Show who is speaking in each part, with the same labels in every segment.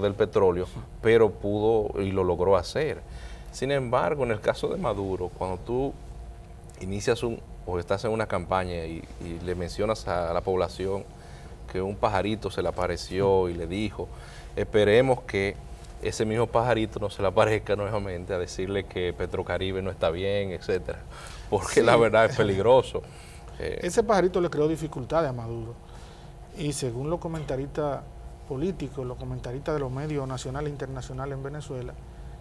Speaker 1: del petróleo, pero pudo y lo logró hacer. Sin embargo, en el caso de Maduro, cuando tú inicias o estás en una campaña y le mencionas a la población que un pajarito se le apareció y le dijo, esperemos que ese mismo pajarito no se le aparezca nuevamente a decirle que Petrocaribe no está bien, etcétera, porque sí, la verdad es peligroso.
Speaker 2: Ese pajarito le creó dificultades a Maduro y según los comentaristas políticos, los comentaristas de los medios nacionales e internacionales en Venezuela,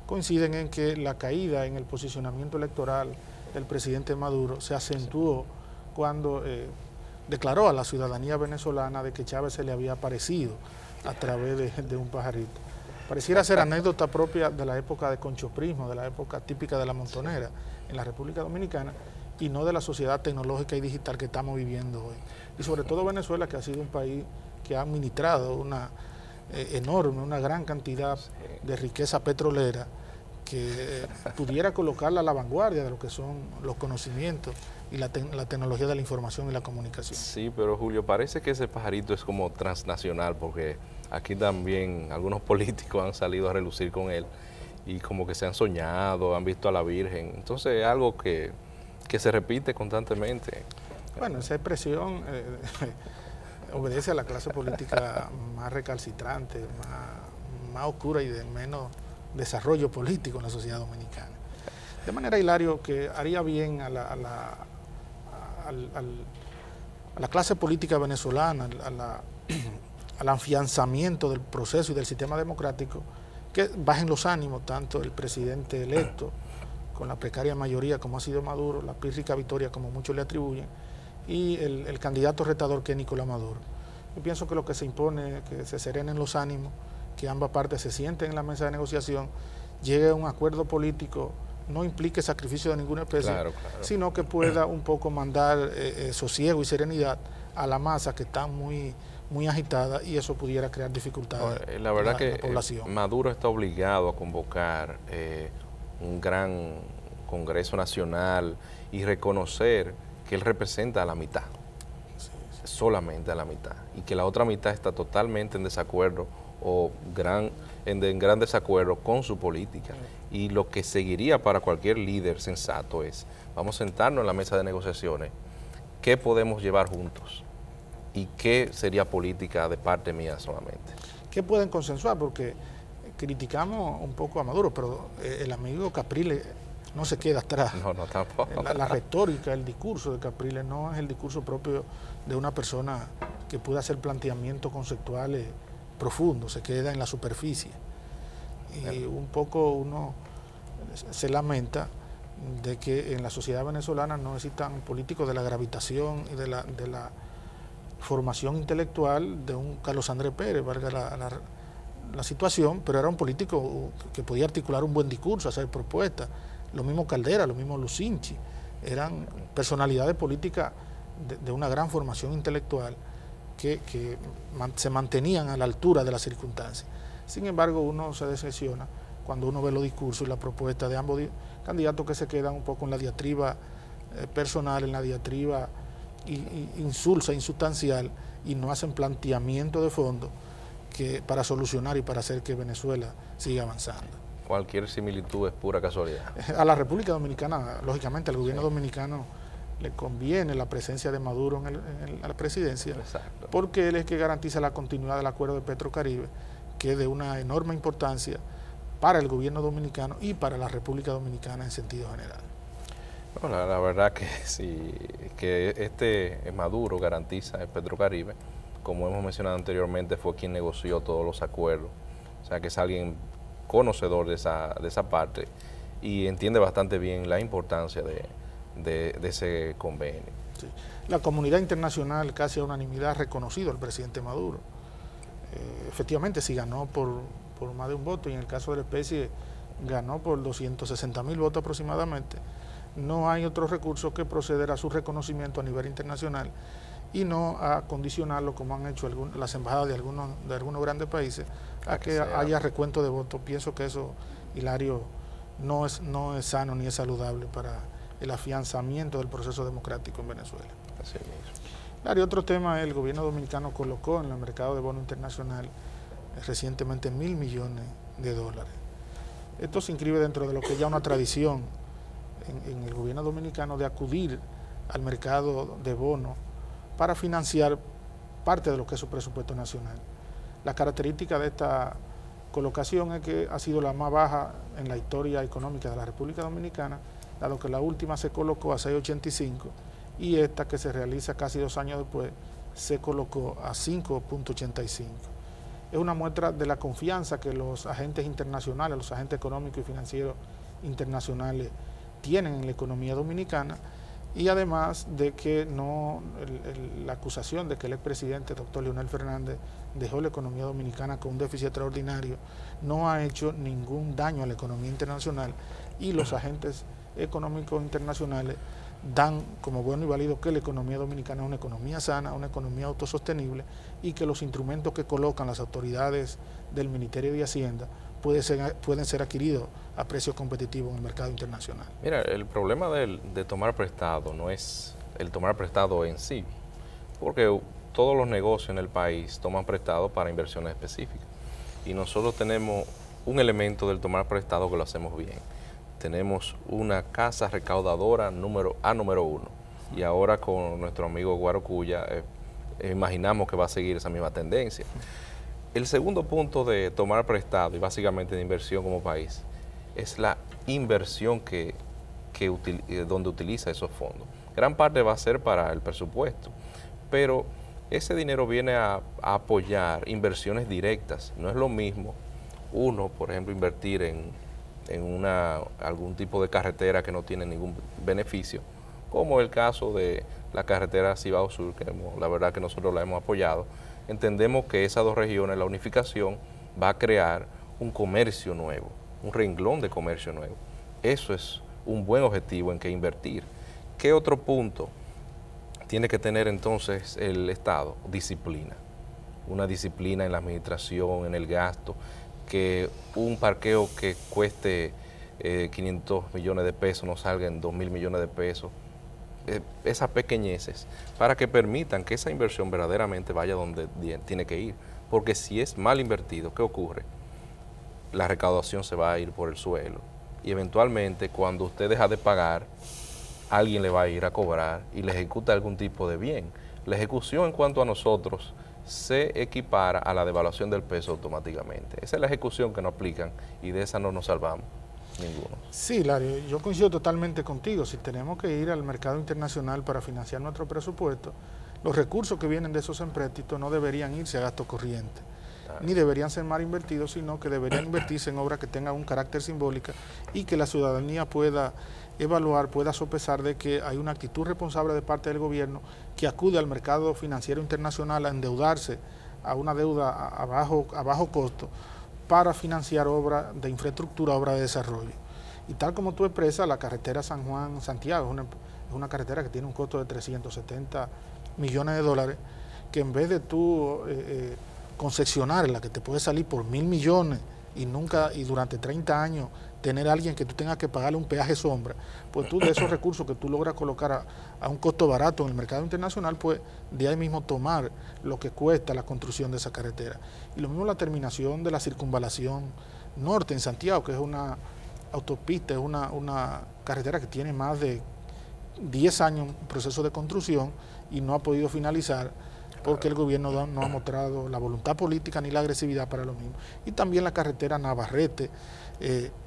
Speaker 2: coinciden en que la caída en el posicionamiento electoral del presidente Maduro se acentuó cuando declaró a la ciudadanía venezolana de que Chávez se le había aparecido a través de un pajarito. Pareciera ser anécdota propia de la época de conchoprismo, de la época típica de la montonera en la República Dominicana y no de la sociedad tecnológica y digital que estamos viviendo hoy. Y sobre todo Venezuela, que ha sido un país que ha administrado una una gran cantidad de riqueza petrolera que pudiera colocarla a la vanguardia de lo que son los conocimientos y la tecnología de la información y la comunicación.
Speaker 1: Sí, pero Julio, parece que ese pajarito es como transnacional, porque aquí también algunos políticos han salido a relucir con él y como que se han soñado, han visto a la Virgen. Entonces es algo que se repite constantemente.
Speaker 2: Bueno, esa expresión obedece a la clase política más recalcitrante, más oscura y de menos desarrollo político en la sociedad dominicana. De manera, Hilario, que haría bien a la clase política venezolana, al afianzamiento del proceso y del sistema democrático, que bajen los ánimos, tanto el presidente electo, con la precaria mayoría como ha sido Maduro, la pírrica victoria como muchos le atribuyen, y el candidato retador que es Nicolás Maduro. Yo pienso que lo que se impone es que se serenen los ánimos, que ambas partes se sienten en la mesa de negociación, llegue a un acuerdo político, no implique sacrificio de ninguna especie, sino que pueda un poco mandar sosiego y serenidad a la masa que está muy agitada y eso pudiera crear dificultades
Speaker 1: la verdad
Speaker 2: en la población.
Speaker 1: Maduro está obligado a convocar un gran Congreso Nacional y reconocer que él representa a la mitad, solamente a la mitad, y que la otra mitad está totalmente en desacuerdo o en gran desacuerdo con su política. Y lo que seguiría para cualquier líder sensato es, vamos a sentarnos en la mesa de negociaciones, ¿qué podemos llevar juntos? ¿Y qué sería política de parte mía solamente?
Speaker 2: ¿Qué pueden consensuar? Porque criticamos un poco a Maduro, pero el amigo Capriles no se queda atrás.
Speaker 1: No, tampoco.
Speaker 2: La retórica, el discurso de Capriles no es el discurso propio de una persona que pueda hacer planteamientos conceptuales profundos, se queda en la superficie. Y un poco uno se lamenta de que en la sociedad venezolana no existan políticos de la gravitación y de la formación intelectual de un Carlos Andrés Pérez, valga la situación, pero era un político que podía articular un buen discurso, hacer propuestas. Lo mismo Caldera, lo mismo Lucinchi, eran personalidades políticas de una gran formación intelectual que se mantenían a la altura de las circunstancias. Sin embargo, uno se decepciona cuando uno ve los discursos y las propuestas de ambos candidatos que se quedan un poco en la diatriba personal, en la diatriba insulsa, insustancial, y no hacen planteamiento de fondo para solucionar y para hacer que Venezuela siga avanzando.
Speaker 1: Cualquier similitud es pura casualidad.
Speaker 2: A la República Dominicana, lógicamente, al gobierno dominicano le conviene la presencia de Maduro en la presidencia, porque él es que garantiza la continuidad del acuerdo de Petrocaribe, que es de una enorme importancia para el gobierno dominicano y para la República Dominicana en sentido general.
Speaker 1: Bueno, la verdad que sí, que Maduro garantiza el Petrocaribe, como hemos mencionado anteriormente, fue quien negoció todos los acuerdos, o sea que es alguien conocedor de esa parte y entiende bastante bien la importancia de ese convenio.
Speaker 2: Sí. La comunidad internacional casi a unanimidad ha reconocido al presidente Maduro. Efectivamente, sí ganó por más de un voto, y en el caso de la especie ganó por 260.000 votos aproximadamente. No hay otro recurso que proceder a su reconocimiento a nivel internacional y no a condicionarlo, como han hecho las embajadas de algunos grandes países, a que haya recuento de votos. Pienso que eso, Hilario, no es sano ni es saludable para el afianzamiento del proceso democrático en Venezuela.
Speaker 1: Así mismo.
Speaker 2: Hilario, otro tema, el gobierno dominicano colocó en el mercado de bono internacional recientemente 1.000 millones de dólares. Esto se inscribe dentro de lo que es ya una tradición en el gobierno dominicano de acudir al mercado de bonos para financiar parte de lo que es su presupuesto nacional. La característica de esta colocación es que ha sido la más baja en la historia económica de la República Dominicana, dado que la última se colocó a 6.85 y esta, que se realiza casi 2 años después, se colocó a 5.85. Es una muestra de la confianza que los agentes internacionales, los agentes económicos y financieros internacionales tienen en la economía dominicana, y además de que la acusación de que el expresidente doctor Leonel Fernández dejó la economía dominicana con un déficit extraordinario no ha hecho ningún daño a la economía internacional, y los agentes económicos internacionales dan como bueno y válido que la economía dominicana es una economía sana, una economía autosostenible, y que los instrumentos que colocan las autoridades del Ministerio de Hacienda pueden ser adquiridos a precios competitivos en el mercado internacional.
Speaker 1: Mira, el problema de tomar prestado no es el tomar prestado en sí, porque todos los negocios en el país toman prestado para inversiones específicas, y nosotros tenemos un elemento del tomar prestado que lo hacemos bien. Tenemos una casa recaudadora número 1, y ahora con nuestro amigo Guarocuya imaginamos que va a seguir esa misma tendencia. El segundo punto de tomar prestado y básicamente de inversión como país es la inversión donde utiliza esos fondos. Gran parte va a ser para el presupuesto, pero ese dinero viene a apoyar inversiones directas. No es lo mismo uno, por ejemplo, invertir en algún tipo de carretera que no tiene ningún beneficio, como el caso de la carretera Cibao Sur, que la verdad que nosotros la hemos apoyado. Entendemos que esas dos regiones, la unificación, va a crear un comercio nuevo, un renglón de comercio nuevo. Eso es un buen objetivo en que invertir. ¿Qué otro punto tiene que tener entonces el Estado? Disciplina. Una disciplina en la administración, en el gasto, que un parqueo que cueste 500 millones de pesos no salga en 2.000 millones de pesos. Esas pequeñeces, para que permitan que esa inversión verdaderamente vaya donde tiene que ir. Porque si es mal invertido, ¿qué ocurre? La recaudación se va a ir por el suelo, y eventualmente cuando usted deja de pagar, alguien le va a ir a cobrar y le ejecuta algún tipo de bien. La ejecución en cuanto a nosotros se equipara a la devaluación del peso automáticamente. Esa es la ejecución que nos aplican, y de esa no nos salvamos ninguno.
Speaker 2: Sí, Lario, yo coincido totalmente contigo. Si tenemos que ir al mercado internacional para financiar nuestro presupuesto, los recursos que vienen de esos empréstitos no deberían irse a gasto corriente, ni deberían ser mal invertidos, sino que deberían invertirse en obras que tengan un carácter simbólico y que la ciudadanía pueda evaluar, pueda sopesar de que hay una actitud responsable de parte del gobierno que acude al mercado financiero internacional a endeudarse a una deuda a bajo costo para financiar obras de infraestructura, obras de desarrollo. Y tal como tú expresas, la carretera San Juan-Santiago es una carretera que tiene un costo de 370 millones de dólares, que en vez de tú concesionarla, que te puede salir por 1.000 millones y durante 30 años tener a alguien que tú tengas que pagarle un peaje sombra, pues tú de esos recursos que tú logras colocar a un costo barato en el mercado internacional, pues de ahí mismo tomar lo que cuesta la construcción de esa carretera. Y lo mismo la terminación de la circunvalación norte en Santiago, que es una autopista, es una carretera que tiene más de 10 años en proceso de construcción y no ha podido finalizar porque el gobierno no ha mostrado la voluntad política ni la agresividad para lo mismo. Y también la carretera Navarrete,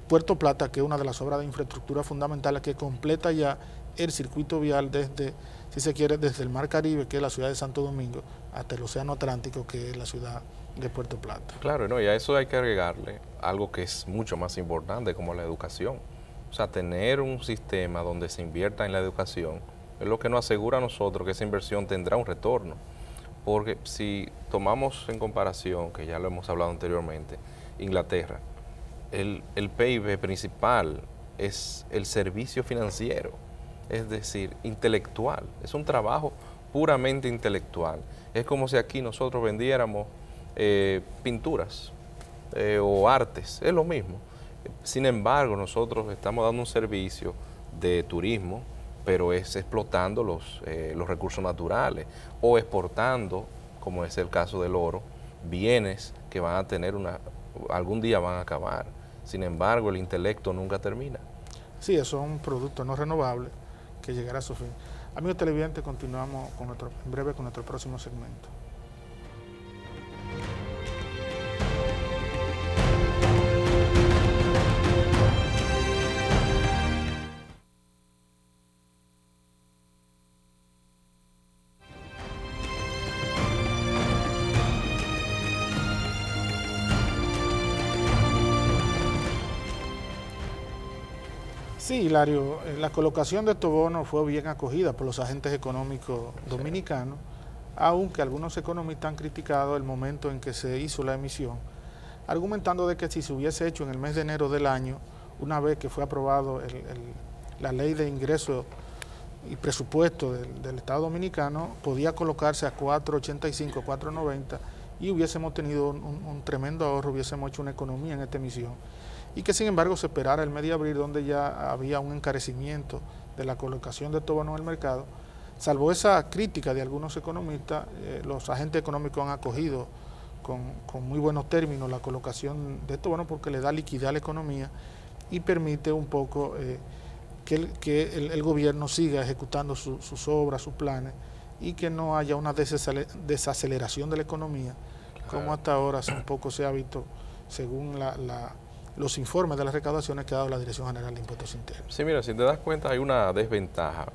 Speaker 2: Puerto Plata, que es una de las obras de infraestructura fundamentales que completa ya el circuito vial desde, si se quiere, desde el Mar Caribe, que es la ciudad de Santo Domingo, hasta el Océano Atlántico, que es la ciudad de Puerto Plata.
Speaker 1: Claro, no, y a eso hay que agregarle algo que es mucho más importante, como la educación. O sea, tener un sistema donde se invierta en la educación es lo que nos asegura a nosotros que esa inversión tendrá un retorno. Porque si tomamos en comparación, que ya lo hemos hablado anteriormente, Inglaterra, el PIB principal es el servicio financiero, es decir, intelectual. Es un trabajo puramente intelectual. Es como si aquí nosotros vendiéramos pinturas o artes, es lo mismo. Sin embargo, nosotros estamos dando un servicio de turismo, pero es explotando los recursos naturales o exportando, como es el caso del oro, bienes que van a tener algún día van a acabar. Sin embargo, el intelecto nunca termina.
Speaker 2: Sí, eso es un producto no renovable que llegará a su fin. Amigos televidentes, continuamos en breve con nuestro próximo segmento. Sí, Hilario, la colocación de estos bonos fue bien acogida por los agentes económicos dominicanos, aunque algunos economistas han criticado el momento en que se hizo la emisión, argumentando de que si se hubiese hecho en el mes de enero del año, una vez que fue aprobado la ley de ingreso y presupuesto del Estado Dominicano, podía colocarse a 4.85, 4.90 y hubiésemos tenido un tremendo ahorro, hubiésemos hecho una economía en esta emisión. Y que sin embargo se esperara el mes de abril, donde ya había un encarecimiento de la colocación de estos bonos en el mercado. Salvo esa crítica de algunos economistas, los agentes económicos han acogido con muy buenos términos la colocación de estos bonos porque le da liquidez a la economía y permite un poco que el gobierno siga ejecutando sus obras, sus planes, y que no haya una desaceleración de la economía, como hasta ahora un poco se ha visto según los informes de las recaudaciones que ha dado la Dirección General de Impuestos Internos.
Speaker 1: Sí, mira, si te das cuenta hay una desventaja.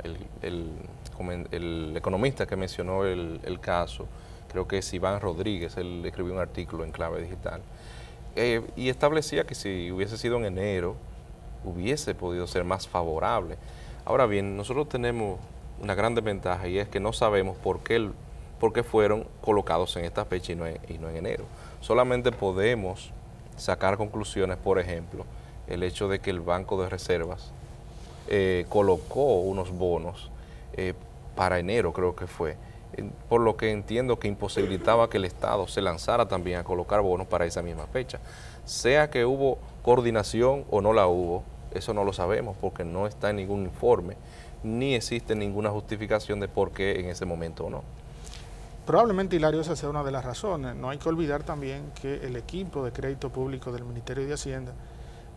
Speaker 1: El economista que mencionó el caso, creo que es Iván Rodríguez, él escribió un artículo en Clave Digital, y establecía que si hubiese sido en enero, hubiese podido ser más favorable. Ahora bien, nosotros tenemos una gran desventaja y es que no sabemos por qué fueron colocados en esta fecha y no en enero. Solamente podemos sacar conclusiones, por ejemplo, el hecho de que el Banco de Reservas colocó unos bonos para enero, creo que fue, por lo que entiendo que imposibilitaba que el Estado se lanzara también a colocar bonos para esa misma fecha. Sea que hubo coordinación o no la hubo, eso no lo sabemos porque no está en ningún informe, ni existe ninguna justificación de por qué en ese momento o no.
Speaker 2: Probablemente, Hilario, esa sea una de las razones. No hay que olvidar también que el equipo de crédito público del Ministerio de Hacienda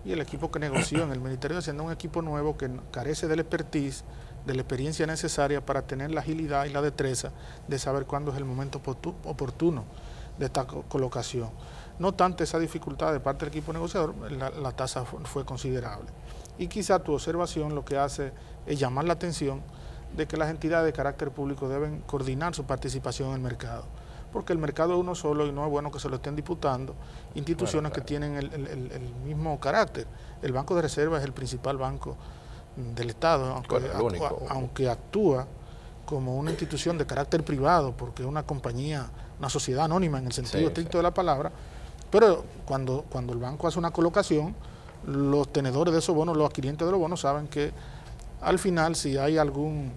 Speaker 2: y el equipo que negoció en el Ministerio de Hacienda es un equipo nuevo que carece del expertise, de la experiencia necesaria para tener la agilidad y la destreza de saber cuándo es el momento oportuno de esta colocación. No obstante esa dificultad de parte del equipo negociador, la tasa fue considerable. Y quizá tu observación lo que hace es llamar la atención de que las entidades de carácter público deben coordinar su participación en el mercado, porque el mercado es uno solo y no es bueno que se lo estén disputando instituciones que tienen el mismo carácter. El Banco de Reserva es el principal banco del Estado, aunque actúa como una institución de carácter privado, porque es una compañía, una sociedad anónima en el sentido estricto de la palabra, pero cuando el banco hace una colocación, los tenedores de esos bonos, los adquirientes de los bonos saben que al final si hay algún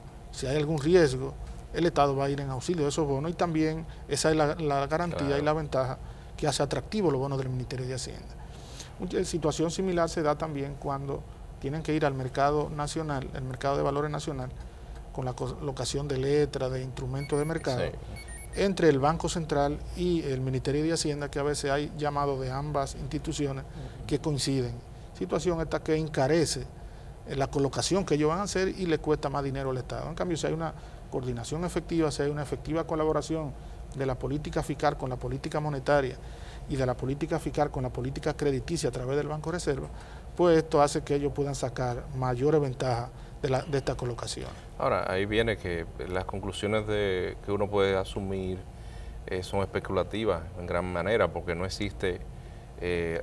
Speaker 2: riesgo, el Estado va a ir en auxilio de esos bonos, y también esa es la garantía y la ventaja que hace atractivo los bonos del Ministerio de Hacienda. Una situación similar se da también cuando tienen que ir al mercado nacional, el mercado de valores nacional, con la colocación de letras, de instrumentos de mercado, entre el Banco Central y el Ministerio de Hacienda, que a veces hay llamados de ambas instituciones que coinciden. Situación esta que encarece la colocación que ellos van a hacer y le cuesta más dinero al Estado. En cambio, si hay una coordinación efectiva, si hay una efectiva colaboración de la política fiscal con la política monetaria y de la política fiscal con la política crediticia a través del Banco de Reserva, pues esto hace que ellos puedan sacar mayores ventajas de esta colocación.
Speaker 1: Ahora, ahí viene que las conclusiones que uno puede asumir son especulativas en gran manera, porque no existe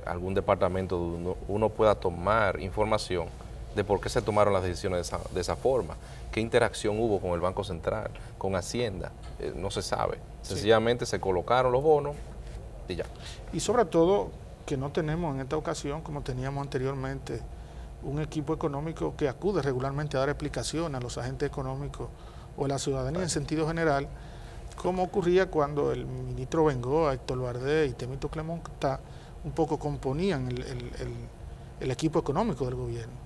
Speaker 1: algún departamento donde uno pueda tomar información de por qué se tomaron las decisiones de esa forma, qué interacción hubo con el Banco Central, con Hacienda, no se sabe. Sencillamente se colocaron los bonos y ya.
Speaker 2: Y sobre todo que no tenemos en esta ocasión, como teníamos anteriormente, un equipo económico que acude regularmente a dar explicaciones a los agentes económicos o a la ciudadanía en sentido general, como ocurría cuando el ministro Bengoa, Héctor Bardé y Temito Clemente un poco componían el equipo económico del gobierno.